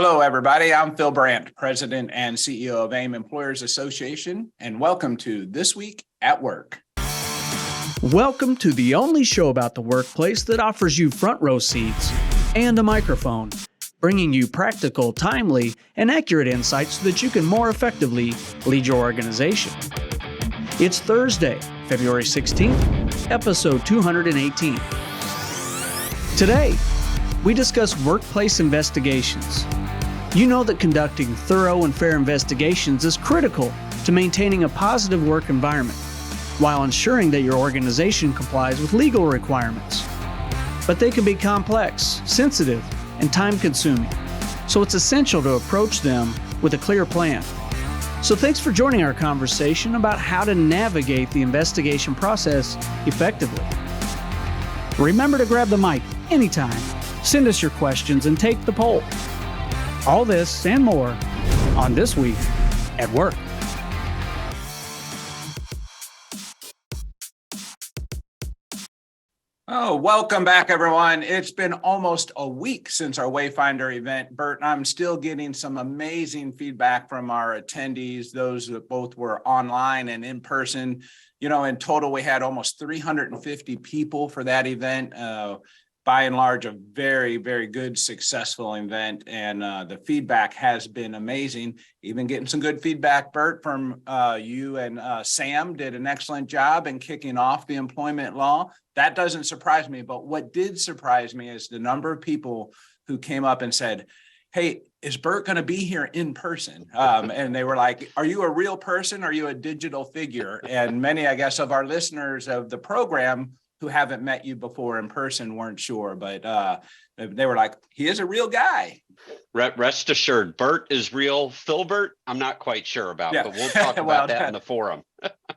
Hello, everybody. I'm Phil Brandt, President and CEO of AIM Employers Association, and welcome to This Week at Work. Welcome to the only show about the workplace that offers you front row seats and a microphone, bringing you practical, timely, and accurate insights so that you can more effectively lead your organization. It's Thursday, February 16th, episode 218. Today, we discuss workplace investigations. You know that conducting thorough and fair investigations is critical to maintaining a positive work environment while ensuring that your organization complies with legal requirements. But they can be complex, sensitive, and time-consuming, so it's essential to approach them with a clear plan. So thanks for joining our conversation about how to navigate the investigation process effectively. Remember to grab the mic anytime, send us your questions, and take the poll. All this and more on This Week at Work. Oh, welcome back, everyone. It's been almost a week since our Wayfinder event. Burt and I'm still getting some amazing feedback from our attendees, those that both were online and in person. You know, in total, we had almost 350 people for that event. By and large, a very, very good, successful event. And the feedback has been amazing. Even getting some good feedback, Burt, from you and Sam did an excellent job in kicking off the employment law. That doesn't surprise me. But what did surprise me is the number of people who came up and said, hey, is Burt going to be here in person? And they were like, are you a real person? Are you a digital figure? And many, I guess, of our listeners of the program who haven't met you before in person weren't sure, but they were like, he is a real guy. Rest assured, Burt is real. Philbert, I'm not quite sure about, but we'll talk about that in the forum.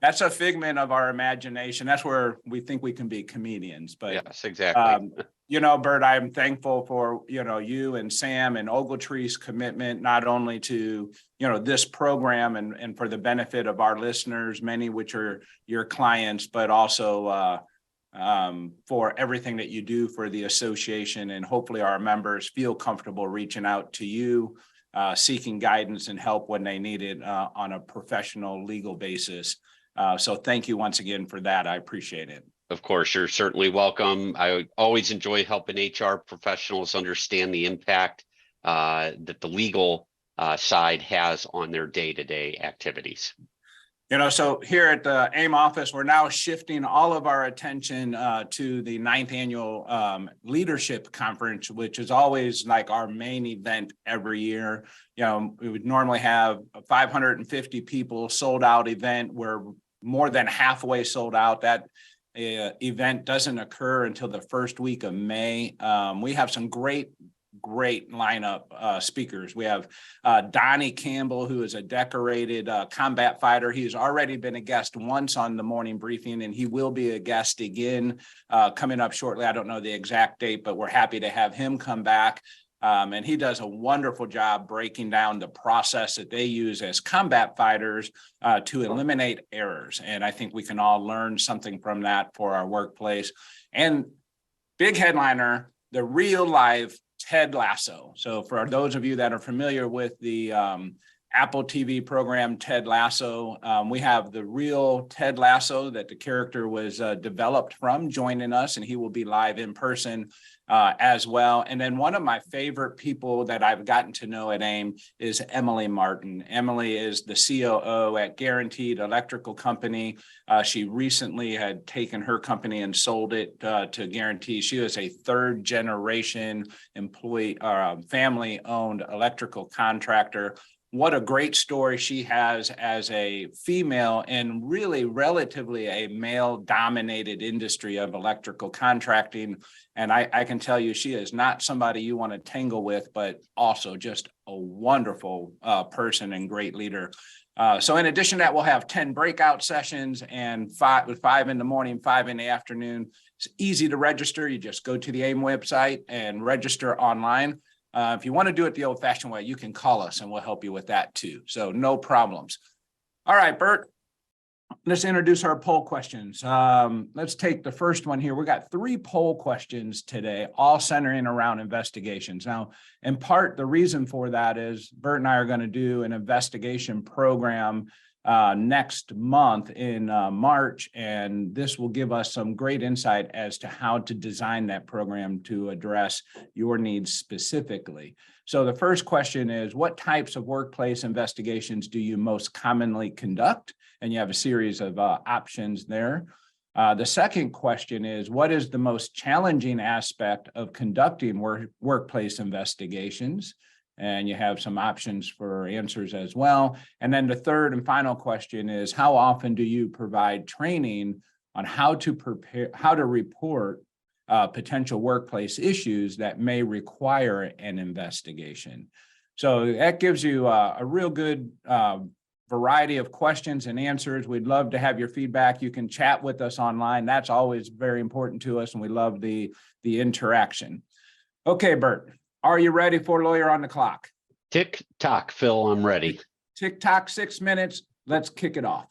That's a figment of our imagination. That's where we think we can be comedians. But yes, exactly. You know, Burt, I'm thankful for, you and Sam and Ogletree's commitment, not only to, this program and for the benefit of our listeners, many which are your clients, but also for everything that you do for the association, and hopefully our members feel comfortable reaching out to you, seeking guidance and help when they need it on a professional legal basis. So thank you once again for that. I appreciate it. Of course, you're certainly welcome. I always enjoy helping HR professionals understand the impact that the legal side has on their day-to-day activities. So here at the AIM office, we're now shifting all of our attention to the 9th annual leadership conference, which is always like our main event every year. We would normally have 550 people sold out event. We're more than halfway sold out. That event doesn't occur until the first week of May. We have some great lineup speakers. We have Donnie Campbell, who is a decorated combat fighter. He's already been a guest once on the morning briefing, and he will be a guest again coming up shortly. I don't know the exact date, but we're happy to have him come back. And he does a wonderful job breaking down the process that they use as combat fighters to eliminate errors. And I think we can all learn something from that for our workplace. And big headliner, the real live Ted Lasso. So for those of you that are familiar with the Apple TV program, Ted Lasso, we have the real Ted Lasso that the character was developed from joining us, and he will be live in person as well. And then one of my favorite people that I've gotten to know at AIM is Emily Martin. Emily is the COO at Guaranteed Electrical Company. She recently had taken her company and sold it to Guarantee. She is a third generation employee, family owned electrical contractor. What a great story she has as a female in really relatively a male-dominated industry of electrical contracting. And I can tell you, she is not somebody you want to tangle with, but also just a wonderful person and great leader. So in addition to that, we'll have 10 breakout sessions and five in the morning, 5 in the afternoon. It's easy to register. You just go to the AIM website and register online. If you want to do it the old-fashioned way, you can call us and we'll help you with that too. So no problems. All right, Burt, let's introduce our poll questions. Let's take the first one here. We got 3 poll questions today, all centering around investigations. Now, in part, the reason for that is Burt and I are going to do an investigation program next month in March, and this will give us some great insight as to how to design that program to address your needs specifically. So the first question is, what types of workplace investigations do you most commonly conduct? And you have a series of options there. The second question is, what is the most challenging aspect of conducting workplace investigations? And you have some options for answers as well. And then the third and final question is, how often do you provide training on how to report potential workplace issues that may require an investigation? So that gives you a real good variety of questions and answers. We'd love to have your feedback. You can chat with us online. That's always very important to us, and we love the interaction. Okay, Burt, are you ready for Lawyer on the Clock? Tick tock, Phil, I'm ready. Tick tock, 6 minutes. Let's kick it off.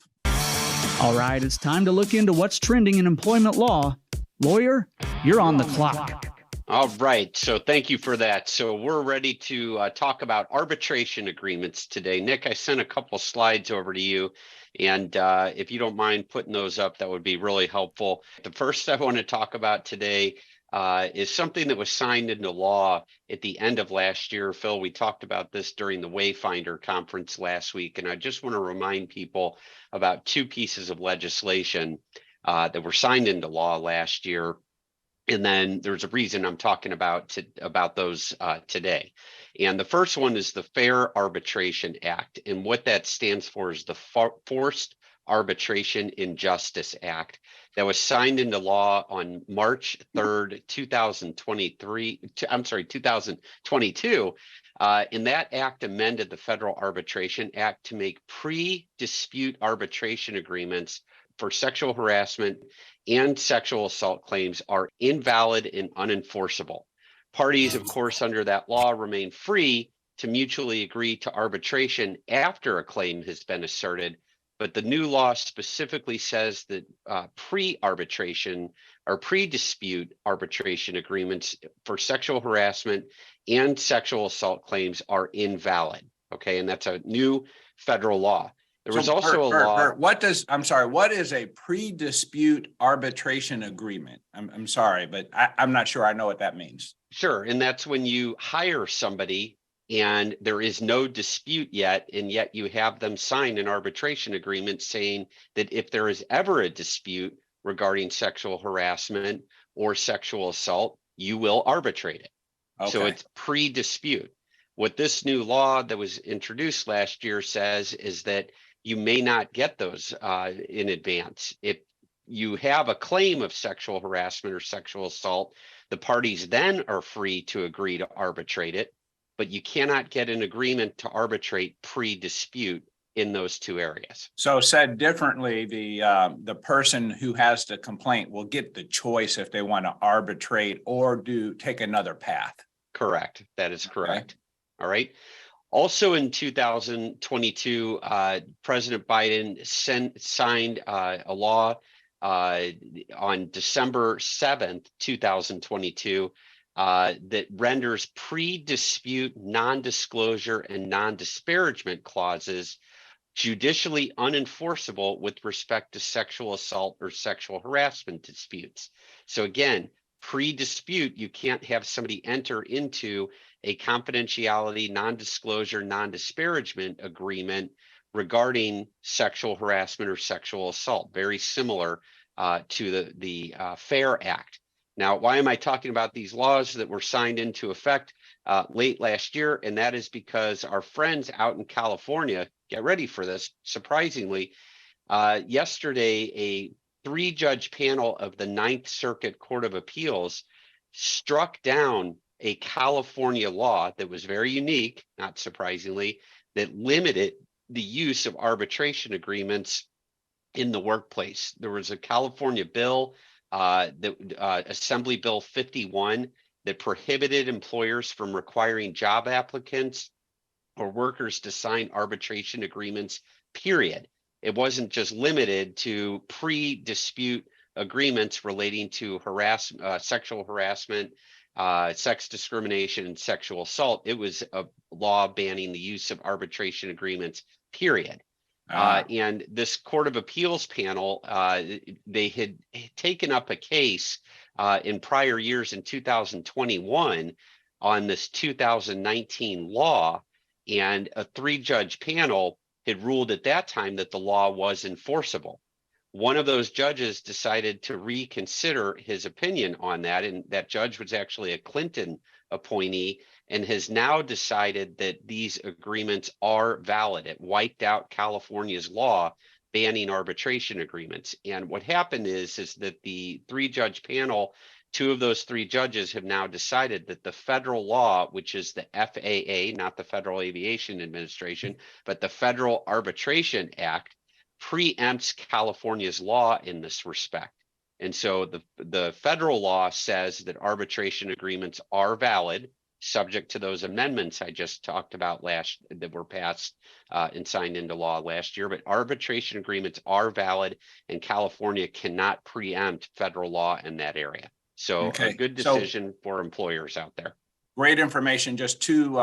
All right, it's time to look into what's trending in employment law. Lawyer, you're on the clock. All right, so thank you for that. So we're ready to talk about arbitration agreements today. Nick, I sent a couple slides over to you, and if you don't mind putting those up, that would be really helpful. The first I want to talk about today is something that was signed into law at the end of last year. Phil, we talked about this during the Wayfinder conference last week, and I just want to remind people about 2 pieces of legislation that were signed into law last year. And then there's a reason I'm talking about those today. And the first one is the FAIR Arbitration Act. And what that stands for is the Forced Arbitration Injustice Act that was signed into law on March 3rd, 2022. And that act amended the Federal Arbitration Act to make pre-dispute arbitration agreements for sexual harassment and sexual assault claims are invalid and unenforceable. Parties, of course, under that law remain free to mutually agree to arbitration after a claim has been asserted, but the new law specifically says that pre-arbitration or pre-dispute arbitration agreements for sexual harassment and sexual assault claims are invalid. Okay, and that's a new federal law. There was also a law. What is a pre-dispute arbitration agreement? I'm sorry, but I'm not sure I know what that means. Sure. And that's when you hire somebody and there is no dispute yet, and yet you have them sign an arbitration agreement saying that if there is ever a dispute regarding sexual harassment or sexual assault, you will arbitrate it. Okay. So it's pre-dispute. What this new law that was introduced last year says is that you may not get those in advance. If you have a claim of sexual harassment or sexual assault, the parties then are free to agree to arbitrate it, but you cannot get an agreement to arbitrate pre-dispute in those 2 areas. So said differently, the person who has the complaint will get the choice if they want to arbitrate or take another path. Correct. That is correct. Okay. All right. Also in 2022, President Biden signed a law on December 7th, 2022, that renders pre-dispute, non-disclosure, and non-disparagement clauses judicially unenforceable with respect to sexual assault or sexual harassment disputes. So again, pre-dispute, you can't have somebody enter into a confidentiality, non-disclosure, non-disparagement agreement regarding sexual harassment or sexual assault, very similar to the FAIR Act. Now, why am I talking about these laws that were signed into effect late last year? And that is because our friends out in California, get ready for this, surprisingly, yesterday, a 3-judge panel of the 9th Circuit Court of Appeals struck down a California law that was very unique, not surprisingly, that limited the use of arbitration agreements in the workplace. There was a California bill, Assembly Bill 51, that prohibited employers from requiring job applicants or workers to sign arbitration agreements, period. it wasn't just limited to pre-dispute agreements relating to sexual harassment, sex discrimination, and sexual assault. It was a law banning the use of arbitration agreements, period. And this Court of Appeals panel, they had taken up a case in prior years in 2021 on this 2019 law, and a 3-judge panel had ruled at that time that the law was enforceable. One of those judges decided to reconsider his opinion on that, and that judge was actually a Clinton appointee, and has now decided that these agreements are valid. It wiped out California's law banning arbitration agreements. And what happened is that the 3-judge panel, 2 of those 3 judges have now decided that the federal law, which is the FAA, not the Federal Aviation Administration, but the Federal Arbitration Act, preempts California's law in this respect. And so the federal law says that arbitration agreements are valid, subject to those amendments I just talked about that were passed and signed into law last year. But arbitration agreements are valid, and California cannot preempt federal law in that area. So a good decision for employers out there. Great information. Just two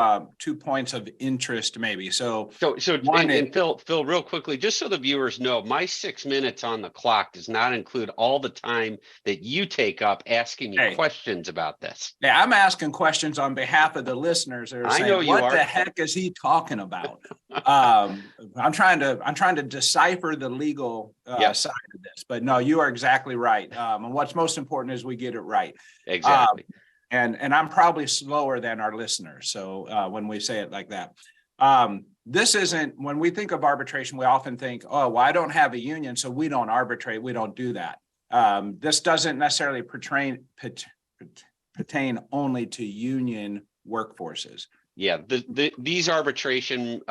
points of interest, maybe. So one, and Phil, real quickly, just so the viewers know, my 6 minutes on the clock does not include all the time that you take up asking me questions about this. Yeah, I'm asking questions on behalf of the listeners. They're saying, know you what are. The heck is he talking about? I'm trying to decipher the legal side of this, but no, you are exactly right. And what's most important is we get it right. Exactly. And I'm probably slower than our listeners. So when we say it like that, this isn't, when we think of arbitration, we often think, oh, well, I don't have a union, so we don't arbitrate. We don't do that. This doesn't necessarily pertain only to union workforces. Yeah, these arbitration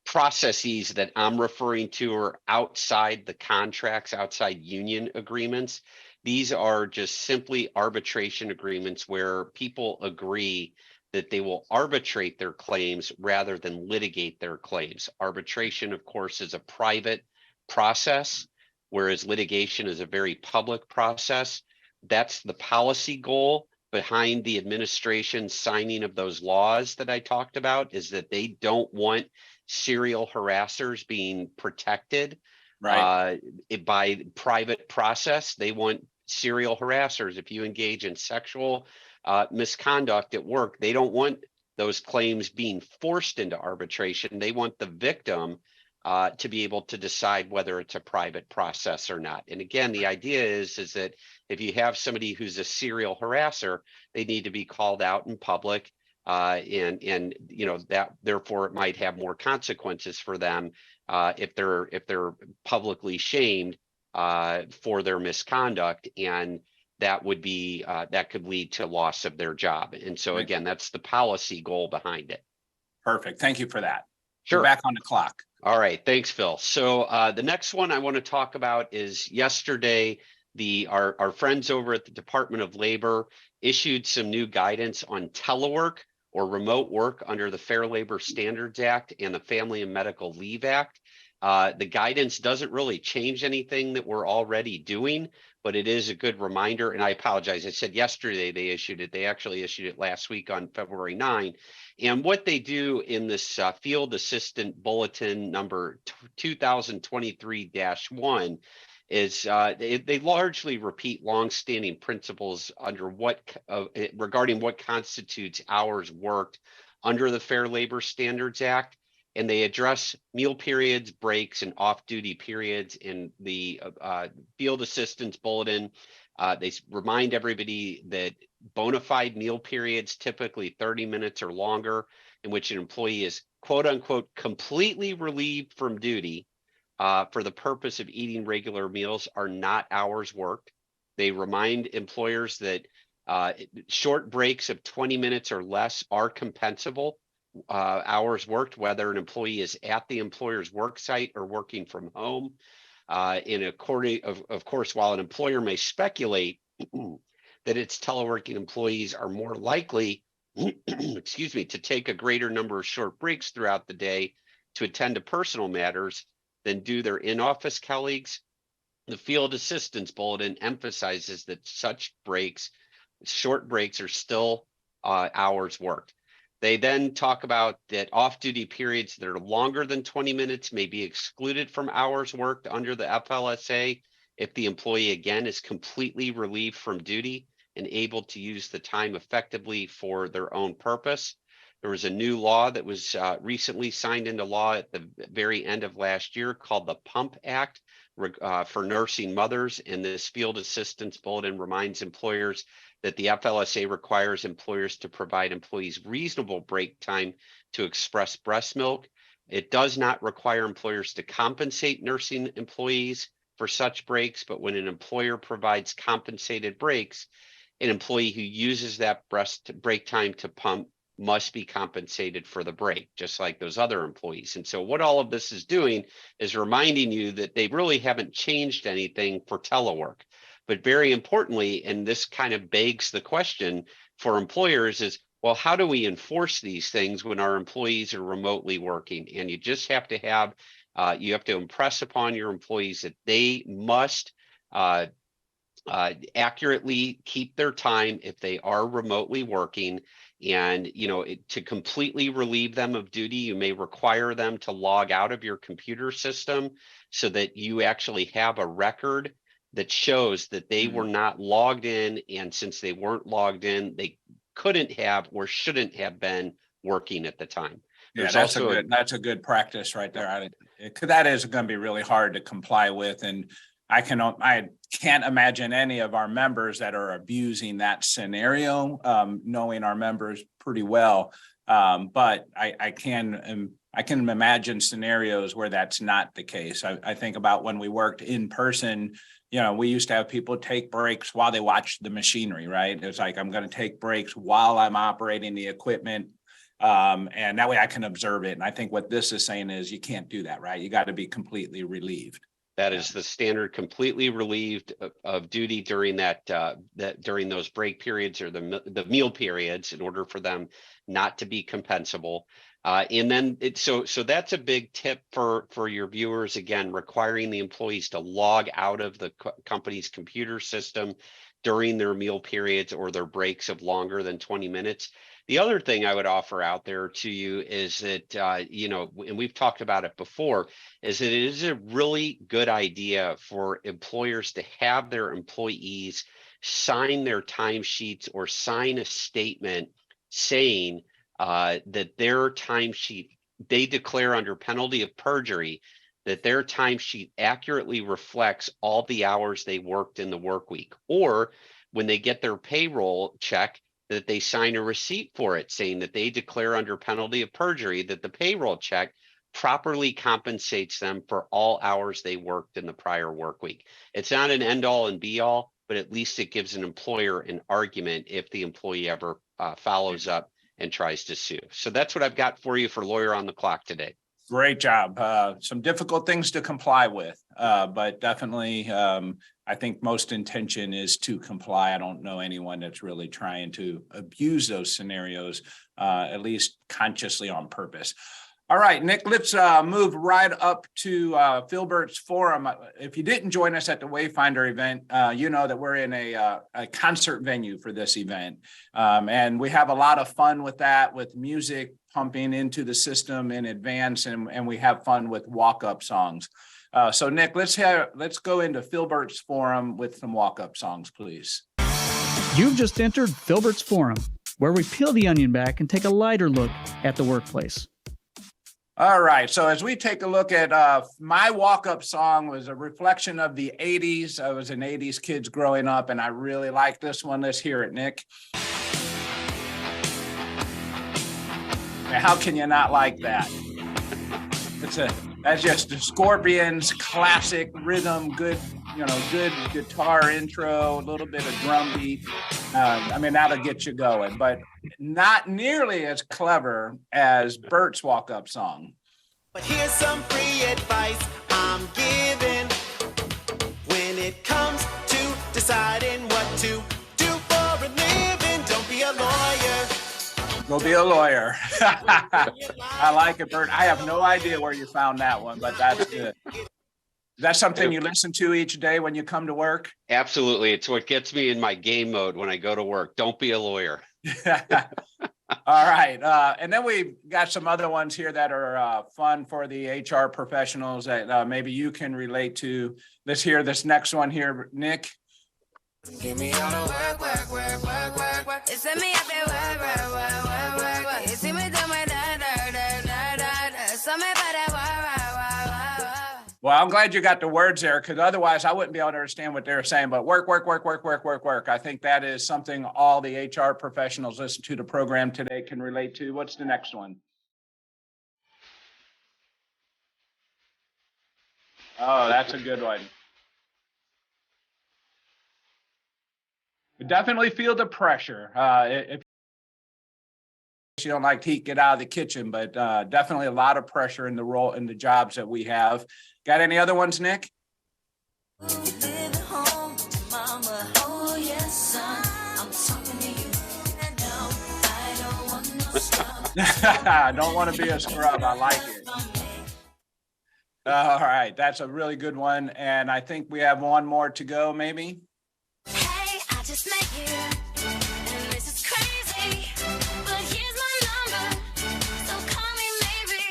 processes that I'm referring to are outside the contracts, outside union agreements. These are just simply arbitration agreements where people agree that they will arbitrate their claims rather than litigate their claims. Arbitration, of course, is a private process, whereas litigation is a very public process. That's the policy goal behind the administration's signing of those laws that I talked about, is that they don't want serial harassers being protected by private process. They want serial harassers. If you engage in sexual misconduct at work, they don't want those claims being forced into arbitration. They want the victim to be able to decide whether it's a private process or not. And again, the idea is that if you have somebody who's a serial harasser, they need to be called out in public, and you know that therefore it might have more consequences for them if they're publicly shamed for their misconduct, and that would be that could lead to loss of their job. And so again, that's the policy goal behind it. Perfect. Thank you for that. Sure. You're back on the clock. All right. Thanks, Phil. So the next one I want to talk about is yesterday, our friends over at the Department of Labor issued some new guidance on telework or remote work under the Fair Labor Standards Act and the Family and Medical Leave Act. The guidance doesn't really change anything that we're already doing, but it is a good reminder. And I apologize. I said yesterday they issued it. They actually issued it last week on February 9. And what they do in this Field Assistant Bulletin number 2023-1 is they largely repeat longstanding principles under regarding what constitutes hours worked under the Fair Labor Standards Act. And they address meal periods, breaks, and off-duty periods in the Field Assistance Bulletin. They remind everybody that bona fide meal periods, typically 30 minutes or longer, in which an employee is quote unquote completely relieved from duty for the purpose of eating regular meals, are not hours worked. They remind employers that short breaks of 20 minutes or less are compensable hours worked, whether an employee is at the employer's work site or working from home. Of course, while an employer may speculate that its teleworking employees are more likely, excuse me, to take a greater number of short breaks throughout the day, to attend to personal matters than do their in-office colleagues. The field assistance bulletin emphasizes that such breaks, short breaks, are still hours worked. They then talk about that off-duty periods that are longer than 20 minutes may be excluded from hours worked under the FLSA if the employee, again, is completely relieved from duty and able to use the time effectively for their own purpose. There was a new law that was recently signed into law at the very end of last year called the PUMP Act for nursing mothers. And this field assistance bulletin reminds employers that the FLSA requires employers to provide employees reasonable break time to express breast milk. It does not require employers to compensate nursing employees for such breaks, but when an employer provides compensated breaks, an employee who uses that break time to pump must be compensated for the break, just like those other employees. And so what all of this is doing is reminding you that they really haven't changed anything for telework. But very importantly, and this kind of begs the question for employers is, well, how do we enforce these things when our employees are remotely working? And you just have to have, you have to impress upon your employees that they must accurately keep their time if they are remotely working. And, you know, to completely relieve them of duty, you may require them to log out of your computer system so that you actually have a record that shows that they were not logged in. And since they weren't logged in, they couldn't have or shouldn't have been working at the time. Yeah, that's a good practice right there. That is going to be really hard to comply with. And I can't imagine any of our members that are abusing that scenario, knowing our members pretty well. But I can imagine scenarios where that's not the case. I think about when we worked in person, you know, we used to have people take breaks while they watched the machinery, right? It's like, I'm going to take breaks while I'm operating the equipment. And that way I can observe it. And I think what this is saying is you can't do that, right? You got to be completely relieved. That is the standard, completely relieved of duty during during those break periods or the meal periods in order for them not to be compensable. And then so that's a big tip for your viewers, again, requiring the employees to log out of the company's computer system during their meal periods or their breaks of longer than 20 minutes. The other thing I would offer out there to you is that, you know, and we've talked about it before, is that it is a really good idea for employers to have their employees sign their timesheets or sign a statement saying that their timesheet, they declare under penalty of perjury that their timesheet accurately reflects all the hours they worked in the work week, or when they get their payroll check, that they sign a receipt for it saying that they declare under penalty of perjury that the payroll check properly compensates them for all hours they worked in the prior work week. It's not an end all and be all, but at least it gives an employer an argument if the employee ever follows up and tries to sue. So that's what I've got for you for Lawyer on the Clock today. Great job. Some difficult things to comply with, but definitely I think most intention is to comply. I don't know anyone that's really trying to abuse those scenarios, at least consciously on purpose. All right, Nick, let's move right up to Philbert's Forum. If you didn't join us at the Wayfinder event, you know that we're in a concert venue for this event. And we have a lot of fun with that, with music pumping into the system in advance, and we have fun with walk-up songs. So Nick, let's go into Philbert's Forum with some walk-up songs, please. You've just entered Philbert's Forum, where we peel the onion back and take a lighter look at the workplace. All right, so as we take a look at my walk-up song was a reflection of the 80s. I was an 80s kid growing up, and I really like this one. Let's hear it, Nick. Now, how can you not like that? That's just the Scorpions classic rhythm, good guitar intro, a little bit of drum beat. I mean, that'll get you going, but not nearly as clever as Burt's walk-up song. But here's some free advice I'm giving when it comes to deciding what to do for a living. Don't be a lawyer. Go be a lawyer. I like it, Burt. I have no idea where you found that one, but that's good. Is that something you listen to each day when you come to work? Absolutely. It's what gets me in my game mode when I go to work. Don't be a lawyer. All right. And then we got some other ones here that are fun for the HR professionals that maybe you can relate to. Let's hear this next one here, Nick. Give me all the work, work, work, work, work, work. It's me up there, work, work, work, work, work, work. You see me do my da, da, da, da, da, da. So me by that, work, work, work, work. Well, I'm glad you got the words there, because otherwise I wouldn't be able to understand what they're saying. But work, work, work, work, work, work, work. I think that is something all the HR professionals listen to the program today can relate to. What's the next one? Oh, that's a good one. You definitely feel the pressure. If you don't like heat, get out of the kitchen, but definitely a lot of pressure in the role in the jobs that we have. Got any other ones, Nick? I don't want to be a scrub. I like it. All right. That's a really good one. And I think we have one more to go, maybe. Hey, I just met you, and this is crazy, but here's my number, so call me maybe.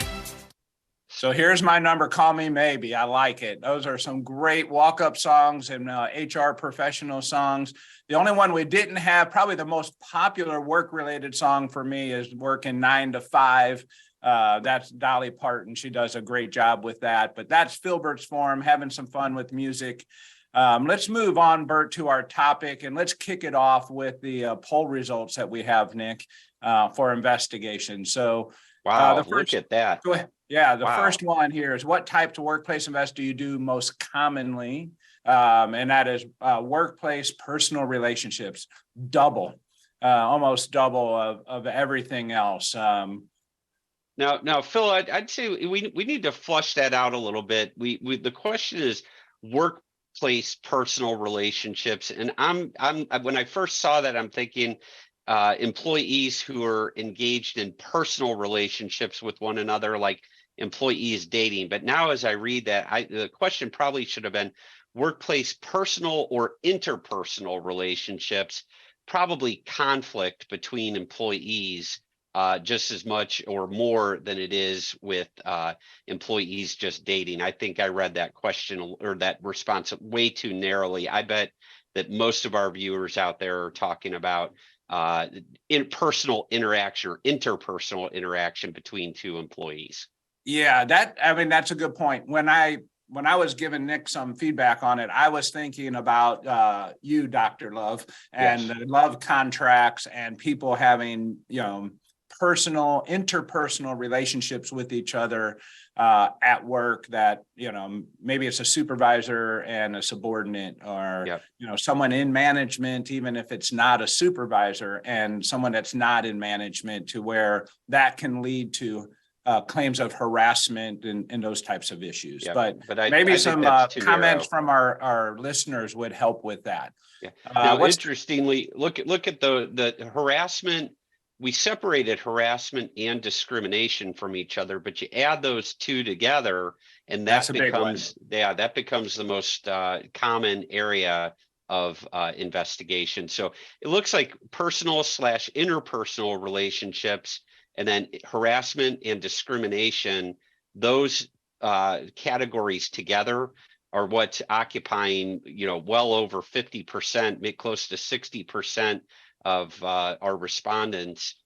So here's my number. Call me maybe. I like it. Those are some great walk-up songs and HR professional songs. The only one we didn't have, probably the most popular work-related song for me, is Working 9 to 5. That's Dolly Parton. She does a great job with that. But that's Filbert's Forum, having some fun with music. Let's move on, Burt, to our topic, and let's kick it off with the poll results that we have, Nick, for investigation. So, Wow, look at that. Go ahead. Yeah, the Wow. first one here is, what types of workplace invest do you do most commonly? And that is workplace personal relationships, almost double of everything else. Now, Phil, I'd say we need to flush that out a little bit. The question is workplace personal relationships, and I'm when I first saw that, I'm thinking employees who are engaged in personal relationships with one another, like employees dating. But now, as I read that, the question probably should have been workplace personal or interpersonal relationships, probably conflict between employees. Just as much or more than it is with employees just dating. I think I read that question or that response way too narrowly. I bet that most of our viewers out there are talking about personal interaction or interpersonal interaction between two employees. Yeah, that's a good point. When I was giving Nick some feedback on it, I was thinking about you, Dr. Love, and Yes. the love contracts and people having, interpersonal relationships with each other at work, that, maybe it's a supervisor and a subordinate, or, Yep. Someone in management, even if it's not a supervisor, and someone that's not in management, to where that can lead to claims of harassment and those types of issues. Yep. But I maybe think some that's too comments narrow. from our listeners would help with that. Yeah. Now, what's- interestingly, look at the harassment. We separated harassment and discrimination from each other, but you add those two together, and That's that a big one. becomes the most common area of investigation. So it looks like personal/interpersonal relationships, and then harassment and discrimination. Those categories together are what's occupying, well over 50%, close to 60% of our respondents'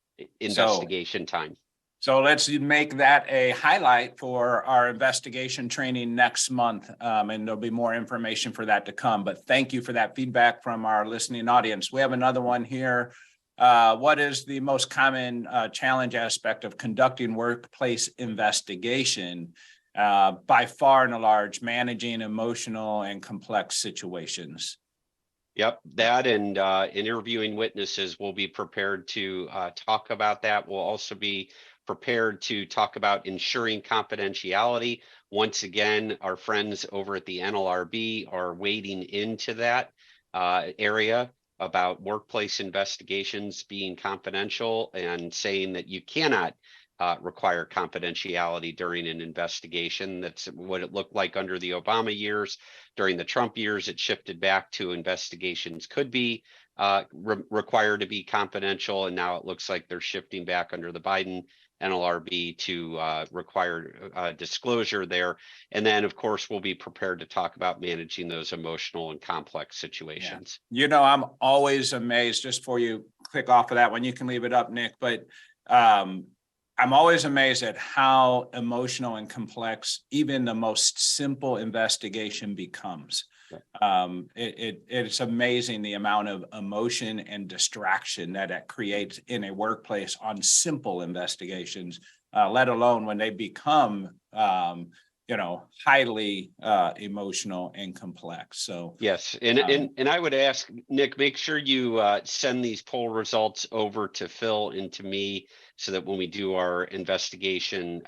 investigation time. So let's make that a highlight for our investigation training next month. And there'll be more information for that to come. But thank you for that feedback from our listening audience. We have another one here. What is the most common challenge aspect of conducting workplace investigation? By far and large, managing emotional and complex situations. Yep, that and interviewing witnesses. Will be prepared to talk about that. We'll also be prepared to talk about ensuring confidentiality. Once again, our friends over at the NLRB are wading into that area about workplace investigations being confidential and saying that you cannot require confidentiality during an investigation. That's what it looked like under the Obama years. During the Trump years, it shifted back to investigations could be required to be confidential. And now it looks like they're shifting back under the Biden NLRB to require disclosure there. And then, of course, we'll be prepared to talk about managing those emotional and complex situations. Yeah. You know, I'm always amazed, just before you click off of that one, you can leave it up, Nick, but I'm always amazed at how emotional and complex even the most simple investigation becomes. It's amazing the amount of emotion and distraction that it creates in a workplace on simple investigations, let alone when they become, highly emotional and complex. So yes, and I would ask Nick, make sure you send these poll results over to Phil and to me, so that when we do our investigation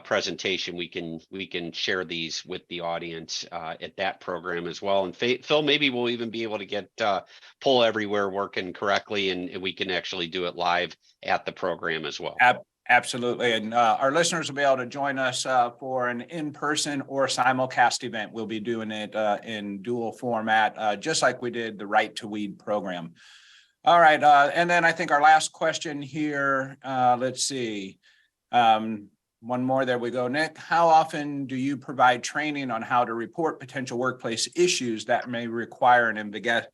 presentation, we can share these with the audience at that program as well. And Phil, maybe we'll even be able to get Poll Everywhere working correctly, and we can actually do it live at the program as well. Absolutely. And our listeners will be able to join us for an in-person or simulcast event. We'll be doing it in dual format, just like we did the Right to Weed program. All right. And then I think our last question here, let's see. One more, there we go, Nick. How often do you provide training on how to report potential workplace issues that may require an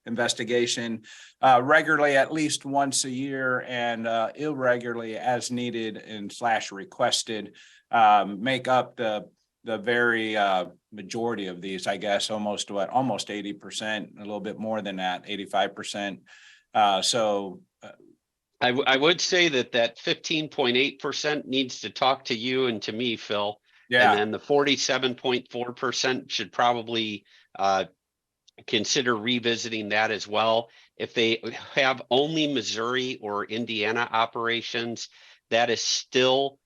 investigation? Regularly, at least once a year, and irregularly as needed and / requested, make up the very majority of these, I guess, almost 80%, a little bit more than that, 85%. I would say that 15.8% needs to talk to you and to me, Phil. Yeah. And then the 47.4% should probably consider revisiting that as well. If they have only Missouri or Indiana operations, that is still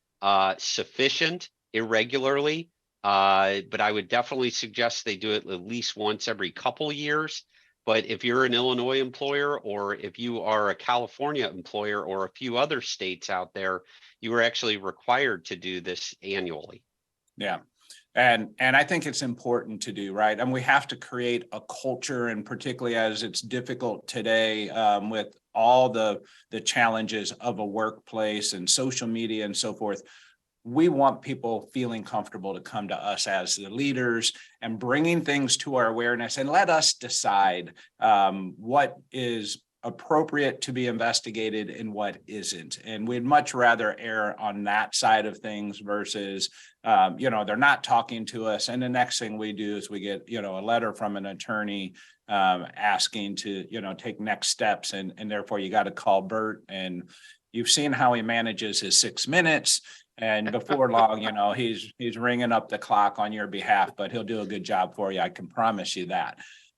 sufficient irregularly. But I would definitely suggest they do it at least once every couple years. But if you're an Illinois employer, or if you are a California employer, or a few other states out there, you are actually required to do this annually. Yeah. And I think it's important to do, right? And we have to create a culture, and particularly as it's difficult today with all the challenges of a workplace and social media and so forth. We want people feeling comfortable to come to us as the leaders and bringing things to our awareness, and let us decide what is appropriate to be investigated and what isn't. And we'd much rather err on that side of things versus, they're not talking to us. And the next thing we do is we get, a letter from an attorney asking to, take next steps. And therefore you got to call Burt, and you've seen how he manages his 6 minutes. And before long, he's ringing up the clock on your behalf, but he'll do a good job for you. I can promise you that.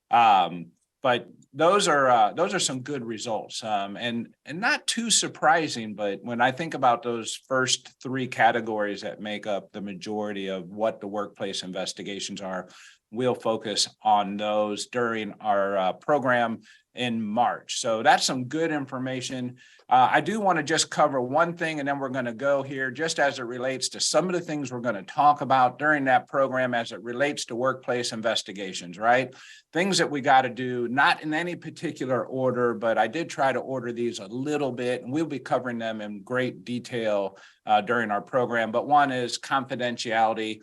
But those are some good results, and not too surprising. But when I think about those first 3 categories that make up the majority of what the workplace investigations are, we'll focus on those during our program in March. So that's some good information. I do want to just cover one thing, and then we're going to go here just as it relates to some of the things we're going to talk about during that program as it relates to workplace investigations, right? Things that we got to do, not in any particular order, but I did try to order these a little bit, and we'll be covering them in great detail during our program. But one is confidentiality.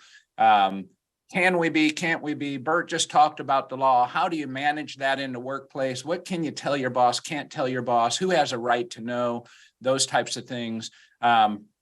Can we be, can't we be? Burt just talked about the law. How do you manage that in the workplace? What can you tell your boss, can't tell your boss? Who has a right to know? Those types of things.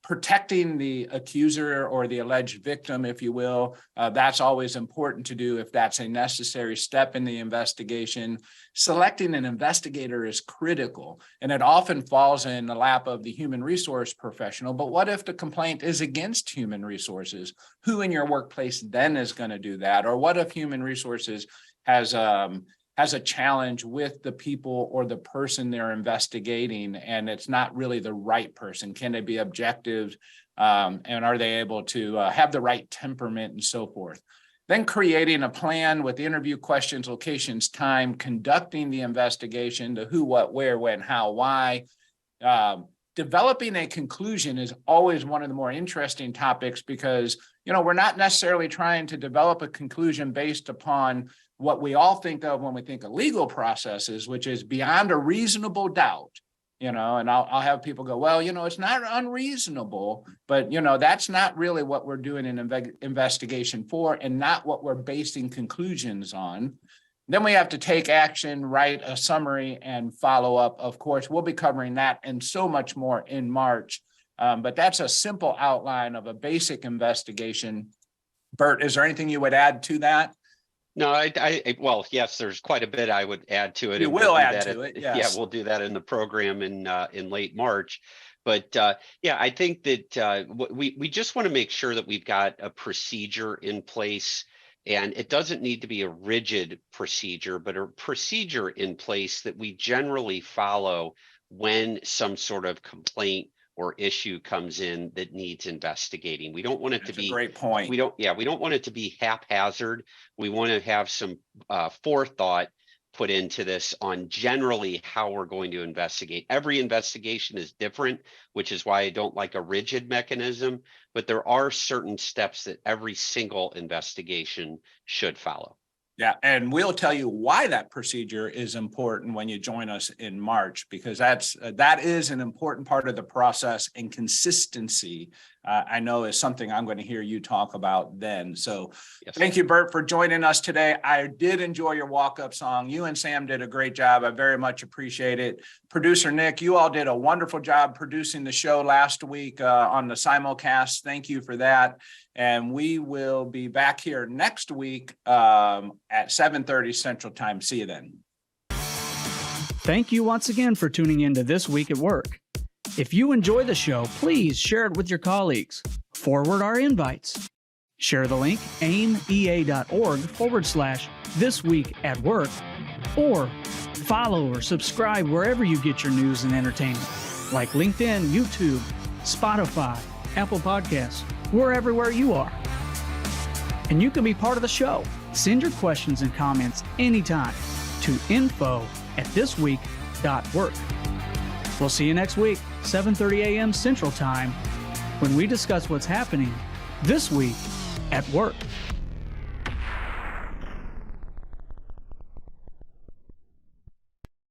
Protecting the accuser or the alleged victim, if you will. That's always important to do if that's a necessary step in the investigation. Selecting an investigator is critical, and it often falls in the lap of the human resource professional. But what if the complaint is against human resources? Who in your workplace then is going to do that? Or what if human resources has a challenge with the people or the person they're investigating, and it's not really the right person? Can they be objective? And are they able to have the right temperament and so forth? then creating a plan with interview questions, locations, time, conducting the investigation, the who, what, where, when, how, why. Developing a conclusion is always one of the more interesting topics because, we're not necessarily trying to develop a conclusion based upon what we all think of when we think of legal processes, which is beyond a reasonable doubt. And I'll have people go, well, it's not unreasonable, but, that's not really what we're doing an investigation for and not what we're basing conclusions on. Then we have to take action, write a summary and follow up. Of course, we'll be covering that and so much more in March. But that's a simple outline of a basic investigation. Burt, is there anything you would add to that? No, well, yes, there's quite a bit I would add to it. You will add to it, yes. Yeah, we'll do that in the program in late March. But yeah, I think that we just want to make sure that we've got a procedure in place, and it doesn't need to be a rigid procedure, but a procedure in place that we generally follow when some sort of complaint or issue comes in that needs investigating. We don't want it to be a great point. We don't want it to be haphazard. We want to have some forethought put into this on generally how we're going to investigate. Every investigation is different, which is why I don't like a rigid mechanism, but there are certain steps that every single investigation should follow. Yeah, and we'll tell you why that procedure is important when you join us in March, because that is an important part of the process, and consistency, I know, is something I'm going to hear you talk about then. So yes. Thank you, Burt, for joining us today. I did enjoy your walk-up song. You and Sam did a great job. I very much appreciate it. Producer Nick, you all did a wonderful job producing the show last week on the simulcast. Thank you for that. And we will be back here next week at 7:30 Central Time. See you then. Thank you once again for tuning in to This Week at Work. If you enjoy the show, please share it with your colleagues. Forward our invites. Share the link aimea.org/thisweekatwork, or follow or subscribe wherever you get your news and entertainment, like LinkedIn, YouTube, Spotify, Apple Podcasts. We're everywhere you are. And you can be part of the show. Send your questions and comments anytime to info@thisweek.work. We'll see you next week, 7:30 a.m. Central Time, when we discuss what's happening this week at work.